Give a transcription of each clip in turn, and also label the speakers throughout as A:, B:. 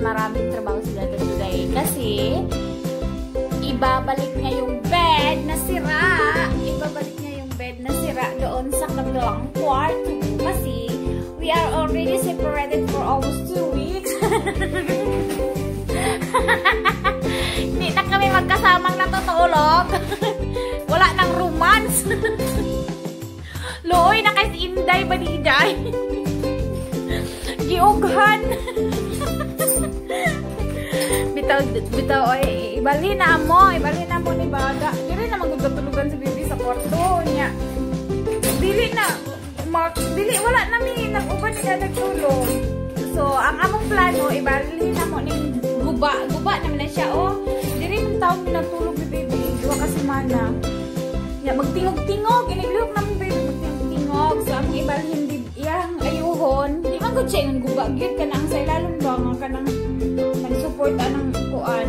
A: maraming trabaho si Dada today. Kasi, ibabalik niya yung bed na sira. Ibabalik niya yung bed na sira doon sa kabilang kwarto. Kasi, we are already separated for almost 2 weeks. Hindi na kami magkasamang natutulog. Wala nang romance. Looy na kay si Inday ba di Inday? Giughan. Bitaw ay ibalhin na mo ni Baga. Dili na magtutulugan si Bibi sa kwarto niya. Dili na wala na mi nag-uban ni nagtulog. So ang among plano ibalhin na mo ning guba naman na siya dili man taon mi nagtulog ni Bibi duha ka semana. Ya magtingog-tingog iniglihok na mo Bibi magtingog. So among ibalhin iyang ayuhon. Di man gud siya ng guba gyud kana ang sa ilalom ba nga kanang nag-support anang kuan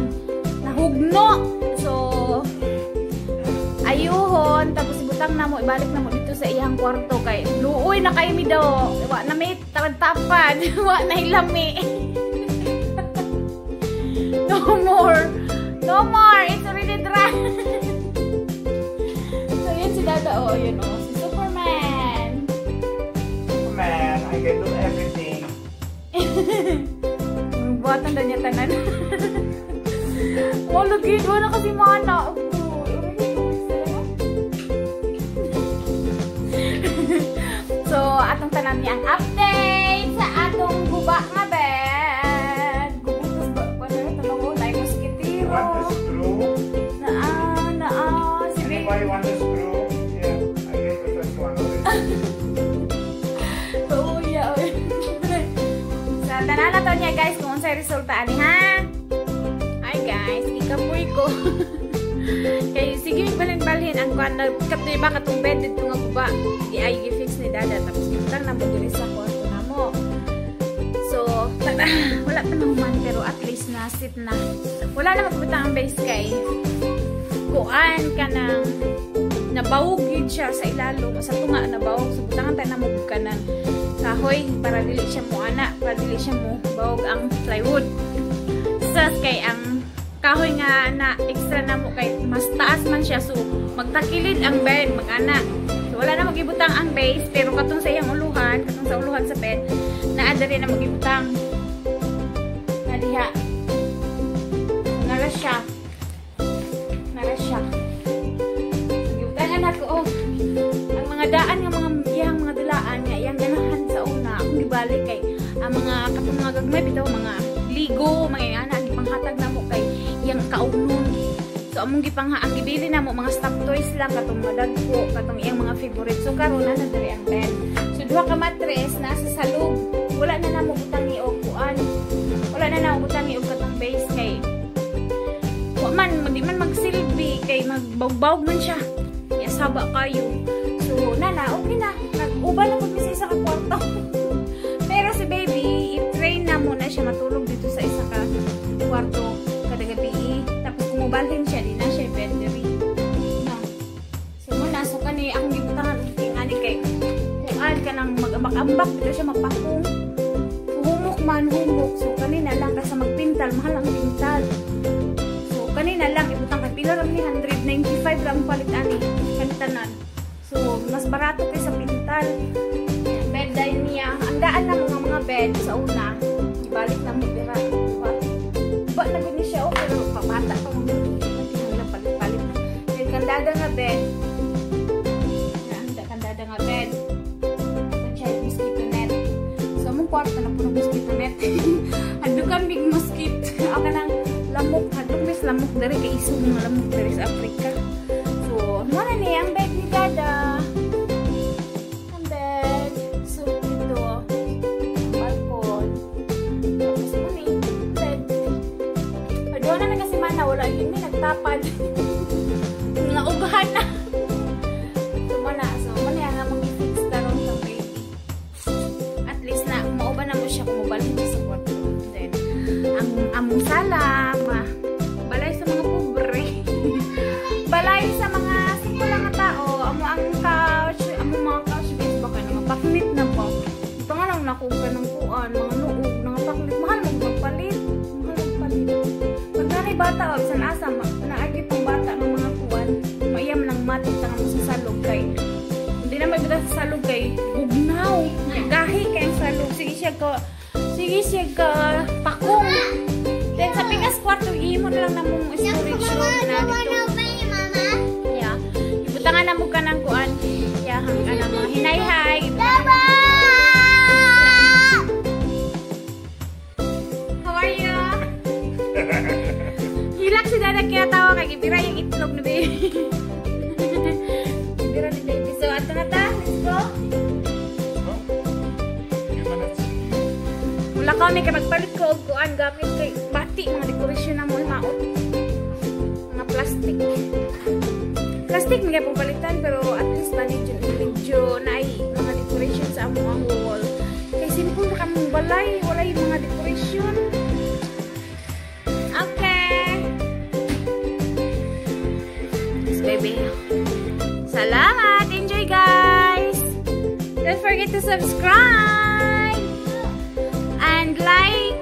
A: nahugno. So ayuhon tapos ibutang na mo ibalik na mo dito sa iyang kwarto kay luoy na kay mi daw wa na may tapad wa na ilami. No more it's already dry. So yun si Dada yun si Superman.
B: I can do everything.
A: Buatan na niya tanan. Wala gid wala kasi mana. So atong tanan niyang update sa atong guba nga bed. Gubutos ba ano tanong like mosquito.
B: Want the screw?
A: Si
B: Anybody want the screw? Yeah, I get the first one already.
A: Sa tanan na to niya guys kung unsay resulta ani ha. Hi guys, ikapoy ko. Kay sige balhin ang kuan na kapti ba katong bed dito nga guba. I fix ni Dada tapos gitang na mo diri sa kwarto na mo. So, wala pa naman pero at least na sit na. Wala na magbutang ang base kay kuan kanang nabawog yun siya sa ilalong sa tunga nabawog so butangan tayo na mo kanan kahoy para dili siya mo para dili siya mo bawog ang plywood. So kay ang kahoy nga na extra na mo kay mas taas man siya so magtakilid ang bed mag-ana. So wala na magibutang ang base pero katong sa iyang uluhan katong sa uluhan sa bed naa diri na magibutang na diha nara siya gibutangan ako ang mga daan nga mga dulaan nga iyang ganahan sa una akong gibalik kay ang mga katong mga gagmay bitaw mga ligo mga ana gipanghatag namo kay iyang kaunon. So among ang gibili namo mga stock toys lang katong mga dagko katong iyang mga favorite so karon na diri ang bed. So duha ka mattress nasa salub wala na namo butangi og kuan wala na namo butangi og katong base kay wa man di man magsilbi kay magbawbawg man siya ya saba kayo. So nana okay na nag-uban na pud mi sa ka kwarto. Pero si baby i-train na muna siya matulog dito sa isa ka kwarto kada gabi tapos kumubalhin siya di na siya bed diri no. So muna so kani akong gibutangan ani kay kuan kanang mag-ambak dito siya magpakong humok so kanina lang kasi magpintal mahal ang pintal. So kanina lang ibutang kay pila lang ni 195 lang palit ani kantanan. So mas barato kay sa pintal. Bed dahil niya ang daan na mga bed sa una ibalik na mo dira ba na gud ni siya pero pamata pa mo lang palit kay kandada nga bed kandada nga bed sa mosquito net. So mong kwarto na puno mosquito net. Ando ka big mosquito ako nang lamok hadlok mis lamok diri kay iso mga lamok diri sa Africa. So mo na ni ang bed ni Dada ang bed so dito balkon tapos mo ni bed adwa na kasi mana wala yun ni nagtapad nga ugahan na so mana nga mong i-fix karon sa baby at least na mauban na mo siya kumubalhin sa kwarto. Then ang among sala balay sa mga pobre balay sa mga simple lang nga tao amo ang couch mga couch base baka nga paknit na po ito nga lang nakuha ng kuan mga nuog nga paknit mahal mo magpalit bata o bisan asa naagi pang bata ng mga kuwan. Mayam nang matik tanga mo sa salog kay. Hindi na may bita sa salog kay bugnaw. Gahi kay ang salog. Sige siya ka pakong. Then sa pingas kwarto imo na lang namong storage room na dito. Yeah. Ibutangan na mo ka ng kuan. Yeah, hang ana mga hinay-hay. How are you? Hilak si Dada kaya tawa kay gibira yung itlog ni baby. Gibira ni baby. So ato na ta. Let's go. Mula kami kay magpalit ko og kuan gamit kay bati mga dekorasyon na mo maot. Mga plastic. Plastic mga pagpalitan pero at least medyo na mga decoration sa among wall. Kay simple ra kamong balay, wala yung mga decoration. Okay. Yes, baby. Salamat. Enjoy, guys. Don't forget to subscribe and like.